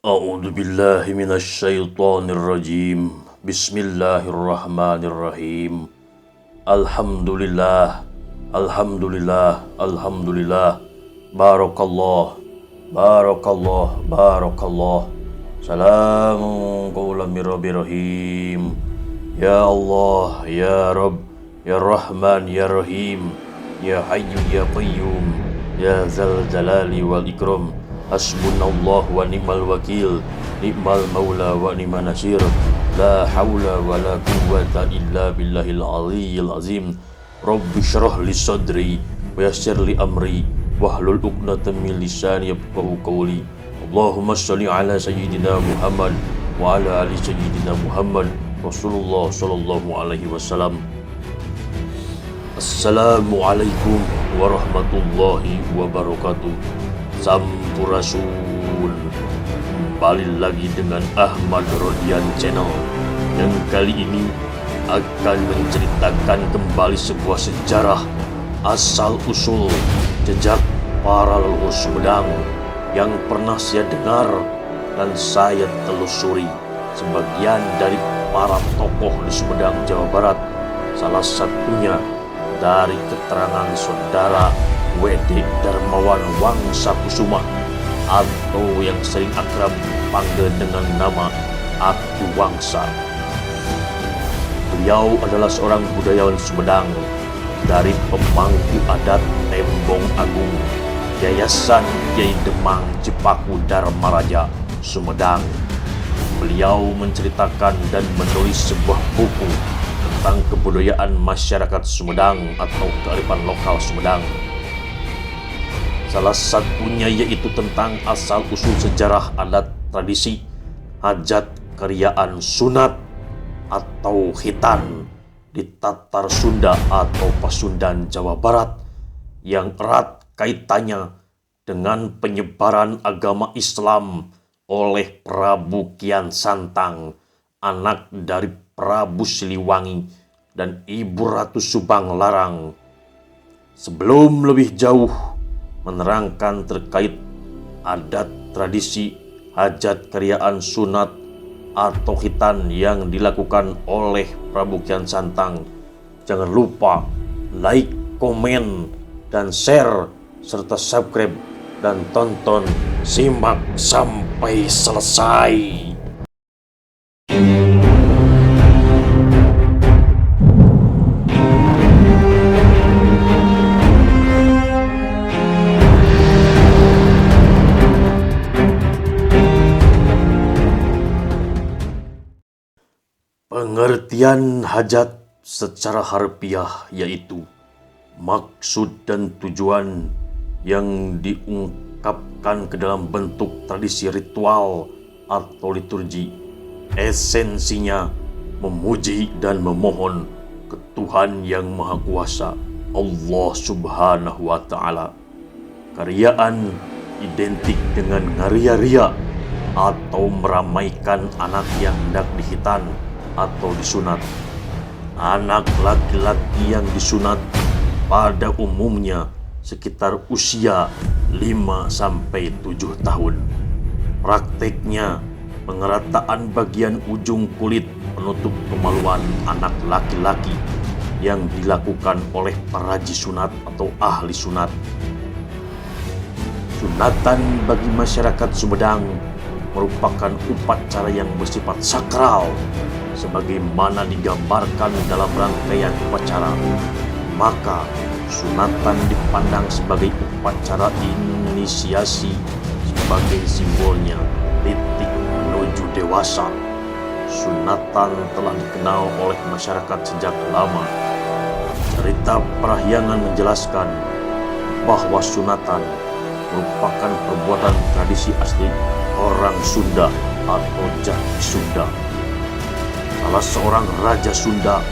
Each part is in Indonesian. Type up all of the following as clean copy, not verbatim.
A'udzu billahi minasyaitonir rajim. Bismillahirrahmanirrahim. Alhamdulillah. Alhamdulillah. Alhamdulillah. Barakallah. Barakallah. Barakallah. Salamun qawlan mir rabbir rahim. Ya Allah, ya Rabb, ya Rahman, ya Rahim, ya Hayyu, ya Qayyum, ya Zal Jalali wal Ikram. Hasbunallah wa ni'mal wakil, ni'mal maula wa ni'man nasir. La haula wa la quwwata illa billahil aliyyil azim. Rabbi syrah li sadri wa yassir li amri wahlul 'uqdatam min lisani yafqahu qawli. Allahumma shalli ala sayyidina Muhammad wa ala ali sayyidina Muhammad Rasulullah sallallahu alaihi wasallam. Assalamualaikum warahmatullahi wabarakatuh. Sampurasun. Kembali lagi dengan Ahmad Rodian Channel, yang kali ini akan menceritakan kembali sebuah sejarah asal-usul jejak para leluhur Sumedang yang pernah saya dengar dan saya telusuri. Sebagian dari para tokoh di Sumedang, Jawa Barat, salah satunya dari keterangan saudara W.D. Darmawan Wangsa Kusuma, atau yang sering akrab dipanggil dengan nama Aki Wangsa. Beliau adalah seorang budayawan Sumedang dari pemangku adat Tembong Agung, Yayasan Kiai Demang Cipaku Dharma Raja, Sumedang. Beliau menceritakan dan menulis sebuah buku tentang kebudayaan masyarakat Sumedang atau kearifan lokal Sumedang. Salah satunya yaitu tentang asal-usul sejarah adat tradisi, hajat, keriaan, sunat atau khitan di Tatar Sunda atau Pasundan, Jawa Barat, yang erat kaitannya dengan penyebaran agama Islam oleh Prabu Kian Santang, anak dari Prabu Siliwangi dan Ibu Ratu Subang Larang. Sebelum lebih jauh menerangkan terkait adat, tradisi, hajat, keriaan, sunat atau khitan yang dilakukan oleh Prabu Kian Santang, jangan lupa like, komen, dan share, serta subscribe dan tonton, simak sampai selesai. Pengertian hajat secara harfiah yaitu maksud dan tujuan yang diungkapkan ke dalam bentuk tradisi ritual atau liturgi. Esensinya memuji dan memohon ke Tuhan yang Maha Kuasa, Allah Subhanahu wa Ta'ala. Keriaan identik dengan ngaria-ria atau meramaikan anak yang hendak dihitan atau disunat. Anak laki-laki yang disunat pada umumnya sekitar usia 5-7 tahun. Prakteknya pengerataan bagian ujung kulit penutup kemaluan anak laki-laki yang dilakukan oleh paraji sunat atau ahli sunat. Sunatan bagi masyarakat Sumedang merupakan upacara yang bersifat sakral sebagaimana digambarkan dalam rangkaian upacara. Maka sunatan dipandang sebagai upacara inisiasi sebagai simbolnya titik menuju dewasa. Sunatan telah dikenal oleh masyarakat sejak lama. Cerita Parahyangan menjelaskan bahwa sunatan merupakan perbuatan tradisi asli orang Sunda atau Jati Sunda. Salah seorang raja Sunda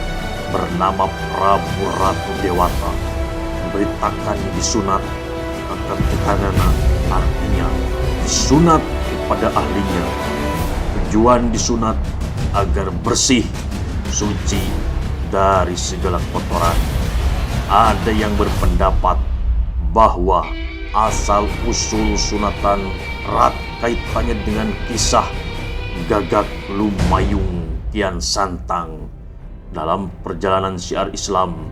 bernama Prabu Ratu Dewata memberitakan disunat, maka ketanana artinya disunat kepada ahlinya. Tujuan disunat agar bersih, suci dari segala kotoran. Ada yang berpendapat bahwa asal-usul sunatan erat kaitannya dengan kisah Gagak Lumayung Kian Santang dalam perjalanan syiar Islam,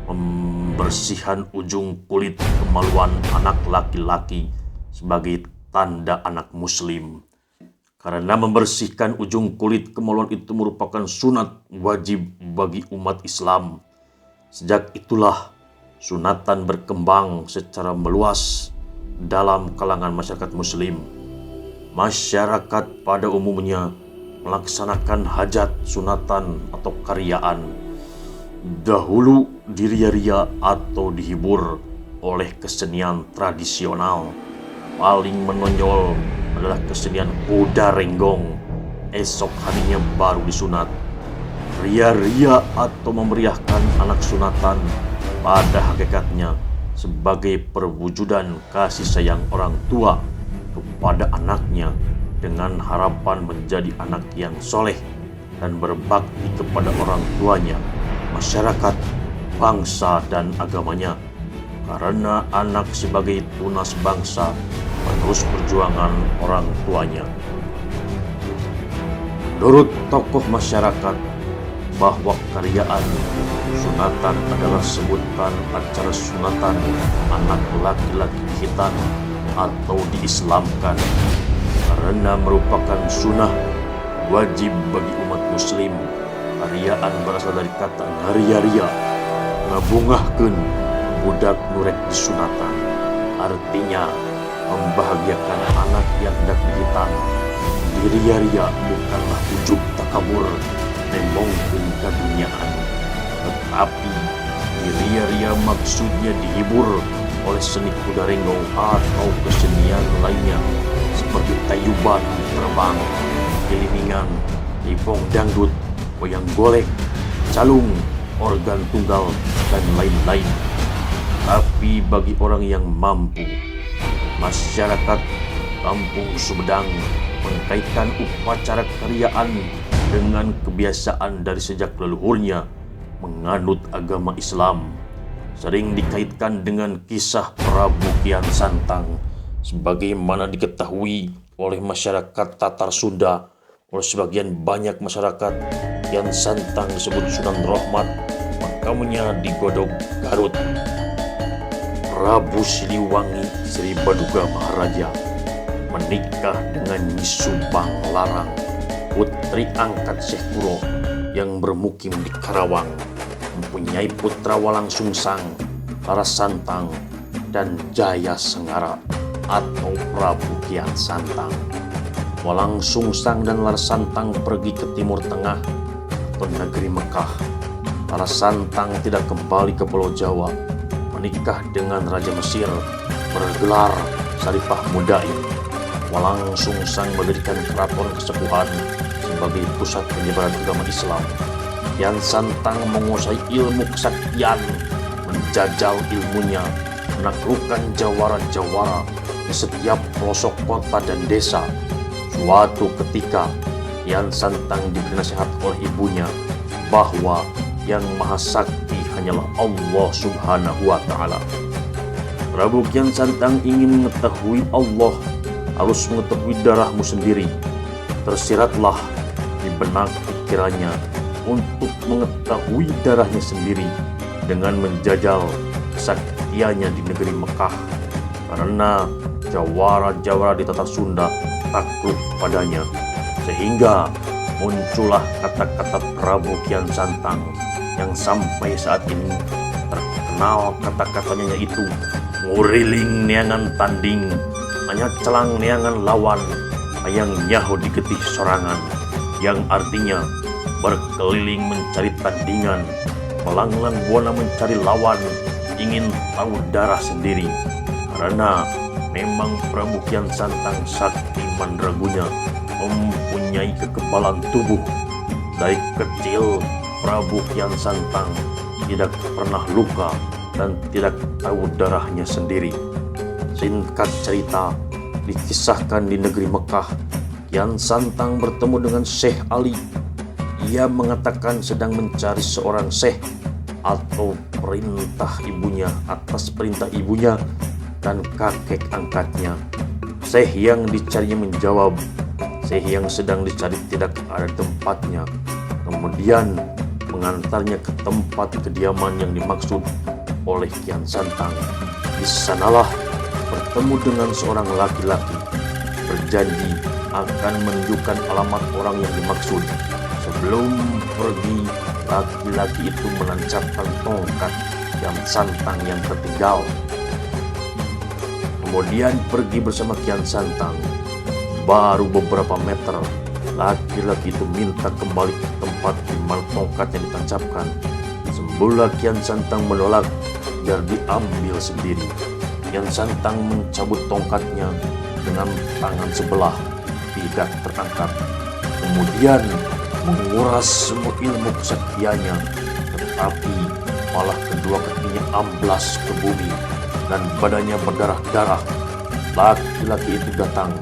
pembersihan ujung kulit kemaluan anak laki-laki sebagai tanda anak muslim. Karena membersihkan ujung kulit kemaluan itu merupakan sunat wajib bagi umat Islam. Sejak itulah sunatan berkembang secara meluas dalam kalangan masyarakat muslim. Masyarakat pada umumnya melaksanakan hajat, sunatan atau karyaan dahulu diria-ria atau dihibur oleh kesenian tradisional. Paling menonjol adalah kesenian kuda renggong. Esok harinya baru disunat. Ria-ria atau memeriahkan anak sunatan pada hakikatnya sebagai perwujudan kasih sayang orang tua kepada anaknya dengan harapan menjadi anak yang soleh dan berbakti kepada orang tuanya, masyarakat, bangsa, dan agamanya. Karena anak sebagai tunas bangsa menerus perjuangan orang tuanya. Menurut tokoh masyarakat, bahwa karyaan sunatan adalah sebutan acara sunatan anak laki-laki khitan atau diislamkan karena merupakan sunnah wajib bagi umat muslim. Karyaan berasal dari kata ngaria-ria, ngabungahkeun budak nurek disunatan, artinya membahagiakan anak yang hendak dihitan. Ria-ria bukanlah ujub takabur nemongkeun kaduniaan, tetapi ria-ria maksudnya dihibur oleh seni kuda renggong atau kesenian lainnya seperti tayuban, terbang, gilimingan, ipong dangdut, wayang golek, calung, organ tunggal, dan lain-lain. Tapi bagi orang yang mampu, masyarakat Kampung Sumedang mengkaitkan upacara karyaan dengan kebiasaan dari sejak leluhurnya menganut agama Islam. Sering dikaitkan dengan kisah Prabu Kian Santang, sebagaimana diketahui oleh masyarakat Tatar Sunda. Oleh sebagian banyak masyarakat, Kian Santang disebut Sunan Rahmat, makamnya di Godog, Garut. Prabu Siliwangi Sri Baduga Maharaja menikah dengan Nyi Subang Larang, putri angkat Syekh Kuro yang bermukim di Karawang, mempunyai putra Walang Sungsang, Laras Santang, dan Jaya Sengara atau Prabu Kian Santang. Walang Sungsang dan Laras Santang pergi ke Timur Tengah atau negeri Mekah. Laras Santang tidak kembali ke Pulau Jawa, menikah dengan Raja Mesir bergelar Saripah Mudai. Walang Sungsang mendirikan keraton kesepuhan sebagai pusat penyebaran agama Islam. Kian Santang menguasai ilmu kesaktian, menjajal ilmunya, menaklukkan jawara-jawara di setiap pelosok kota dan desa. Suatu ketika, Kian Santang diberi nasihat oleh ibunya bahwa yang maha sakti hanyalah Allah Subhanahu wa Ta'ala. Prabu Kian Santang ingin mengetahui Allah, harus mengetahui darahmu sendiri. Tersiratlah di benak pikirannya untuk mengetahui darahnya sendiri dengan menjajal kesaktiannya di negeri Mekah, karena jawara-jawara di Tatar Sunda takluk padanya, sehingga muncullah kata-kata Prabu Kian Santang yang sampai saat ini terkenal. Kata-katanya yaitu nguriling neangan tanding, hanya celang neangan lawan, hayang nyaho digetih sorangan, yang artinya berkeliling mencari tandingan, melanglang buana mencari lawan, ingin tahu darah sendiri. Karena memang Prabu Kian Santang sakti mandragunya mempunyai kekebalan tubuh. Dari kecil Prabu Kian Santang tidak pernah luka dan tidak tahu darahnya sendiri. Singkat cerita, dikisahkan di negeri Mekah, Kian Santang bertemu dengan Syekh Ali. Ia mengatakan sedang mencari seorang syekh atau atas perintah ibunya dan kakek angkatnya. Syekh yang dicarinya menjawab, Syekh yang sedang dicari tidak ada tempatnya. Kemudian mengantarnya ke tempat kediaman yang dimaksud oleh Kian Santang. Di sanalah bertemu dengan seorang laki-laki, berjanji akan menunjukkan alamat orang yang dimaksud. Sebelum pergi, laki-laki itu menancapkan tongkat Kian Santang yang tertinggal. Kemudian pergi bersama Kian Santang. Baru beberapa meter, laki-laki itu minta kembali ke tempat di mana tongkat yang ditancapkan. Semula Kian Santang menolak biar diambil sendiri. Kian Santang mencabut tongkatnya dengan tangan sebelah, tidak terangkat. Kemudian menguras semua ilmu kesaktiannya, tetapi malah kedua kakinya amblas ke bumi dan badannya berdarah-darah. Laki-laki itu datang,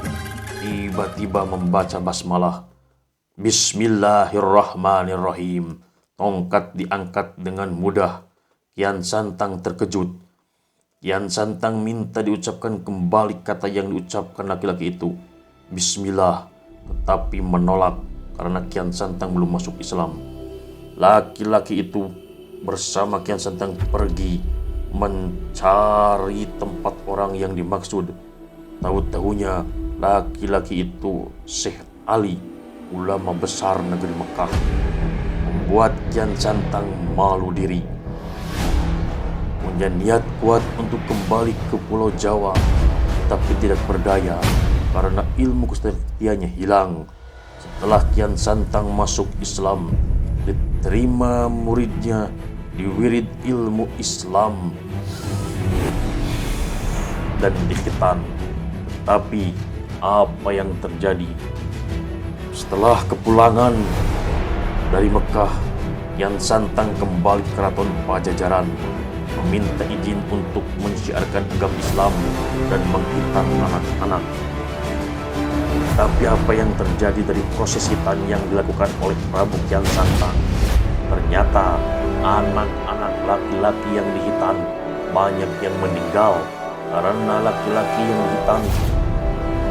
tiba-tiba membaca basmalah. Bismillahirrahmanirrahim. Tongkat diangkat dengan mudah. Kian Santang terkejut. Kian Santang minta diucapkan kembali kata yang diucapkan laki-laki itu, Bismillah, tetapi menolak karena Kian Santang belum masuk Islam. Laki-laki itu bersama Kian Santang pergi mencari tempat orang yang dimaksud. Tahu-tahunya laki-laki itu Syekh Ali, ulama besar negeri Mekah, membuat Kian Santang malu diri. Punya niat kuat untuk kembali ke Pulau Jawa, tapi tidak berdaya karena ilmu kesaktiannya hilang. Setelah Kian Santang masuk Islam, diterima muridnya di wirid ilmu Islam dan dikhitan. Tapi apa yang terjadi? Setelah kepulangan dari Mekah, Kian Santang kembali ke Keraton Pajajaran, meminta izin untuk menyiarkan agama Islam dan menghitan anak-anak. Tapi apa yang terjadi dari proses hitan yang dilakukan oleh Prabu Kian Santang? Ternyata anak-anak laki-laki yang dihitan banyak yang meninggal karena laki-laki yang dihitan,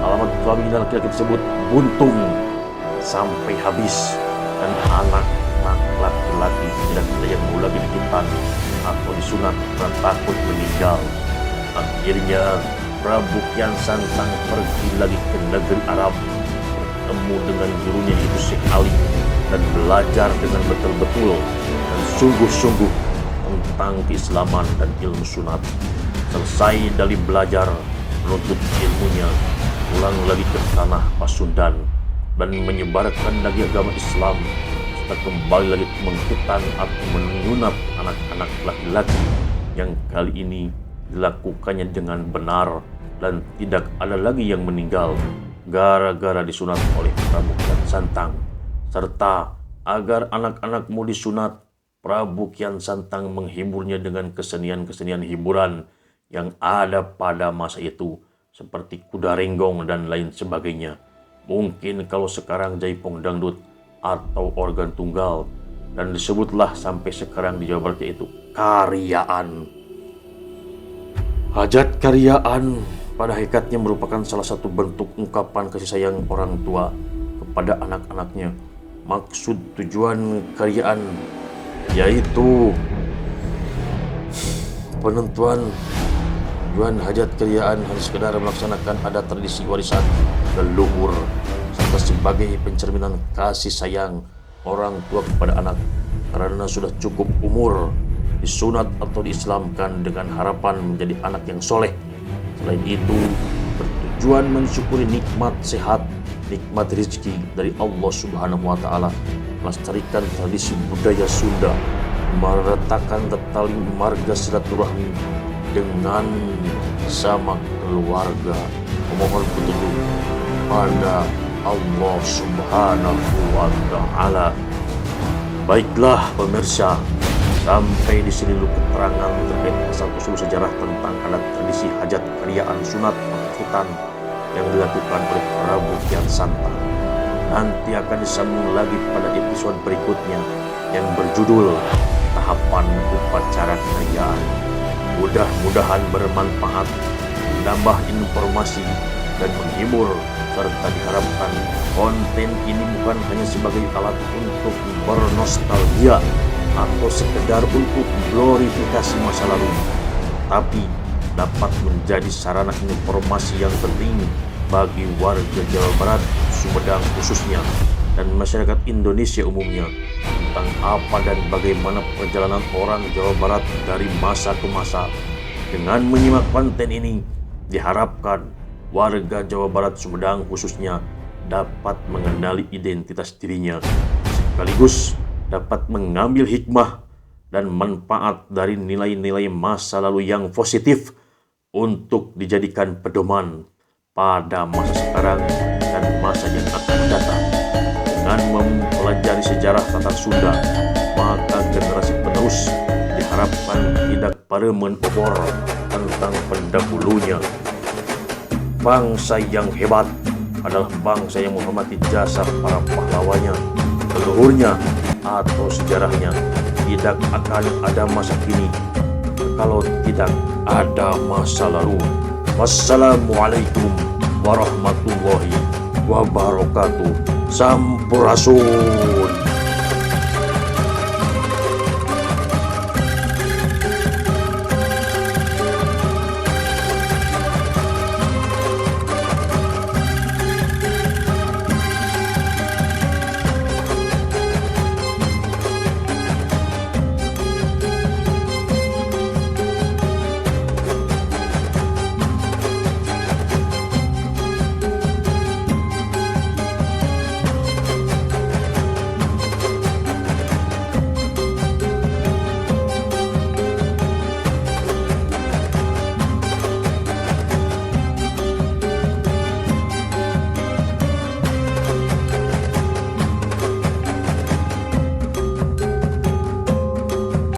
alamat kelamin laki-laki tersebut buntung sampai habis, dan anak-anak laki-laki tidak ada yang mau lagi dihitan atau disunat karena takut meninggal. Akhirnya Prabu Kian Santang pergi lagi ke negeri Arab, bertemu dengan gurunya yaitu Syekh Ali, dan belajar dengan betul-betul dan sungguh-sungguh tentang keislaman dan ilmu sunat. Selesai dari belajar menuntut ilmunya, pulang lagi ke tanah Pasundan dan menyebarkan lagi agama Islam, serta kembali lagi menghitan atau menyunat anak-anak laki-laki yang kali ini dilakukannya dengan benar dan tidak ada lagi yang meninggal gara-gara disunat oleh Prabu Kian Santang. Serta agar anak-anak mau disunat, Prabu Kian Santang menghiburnya dengan kesenian-kesenian hiburan yang ada pada masa itu, seperti kuda renggong dan lain sebagainya. Mungkin kalau sekarang jaipong dangdut atau organ tunggal, dan disebutlah sampai sekarang di Jawa Barat yaitu karyaan. Hajat karyaan pada hakikatnya merupakan salah satu bentuk ungkapan kasih sayang orang tua kepada anak-anaknya. Maksud tujuan karyaan yaitu penentuan tujuan hajat karyaan hanya sekedar melaksanakan adat tradisi warisan leluhur, serta sebagai pencerminan kasih sayang orang tua kepada anak karena sudah cukup umur disunat atau diislamkan dengan harapan menjadi anak yang soleh. Selain itu, bertujuan mensyukuri nikmat sehat, nikmat rezeki dari Allah Subhanahu wa Ta'ala, melestarikan tradisi budaya Sunda, meratakan tali marga silaturahmi dengan sama keluarga, memohon petunjuk pada Allah Subhanahu wa Ta'ala. Baiklah pemirsa, sampai di sini dulu keterangan terkait asal-usul sejarah tentang adat tradisi hajat karyaan sunat atau khitan yang dilakukan oleh Prabu Kian Santang. Nanti akan disambung lagi pada episode berikutnya yang berjudul tahapan upacara karyaan. Mudah-mudahan bermanfaat, menambah informasi dan menghibur, serta diharapkan konten ini bukan hanya sebagai alat untuk bernostalgia atau sekedar untuk glorifikasi masa lalu, tapi dapat menjadi sarana informasi yang penting bagi warga Jawa Barat, Sumedang khususnya, dan masyarakat Indonesia umumnya tentang apa dan bagaimana perjalanan orang Jawa Barat dari masa ke masa. Dengan menyimak konten ini, diharapkan warga Jawa Barat Sumedang khususnya dapat mengenali identitas dirinya, sekaligus dapat mengambil hikmah dan manfaat dari nilai-nilai masa lalu yang positif untuk dijadikan pedoman pada masa sekarang dan masa yang akan datang. Dengan mempelajari sejarah Tatar Sunda, maka generasi penerus diharapkan tidak pada menobor tentang pendahulunya. Bangsa yang hebat adalah bangsa yang menghormati jasa para pahlawannya, leluhurnya, atau sejarahnya. Tidak akan ada masa kini kalau tidak ada masa lalu. Wassalamualaikum warahmatullahi wabarakatuh. Sampurasun.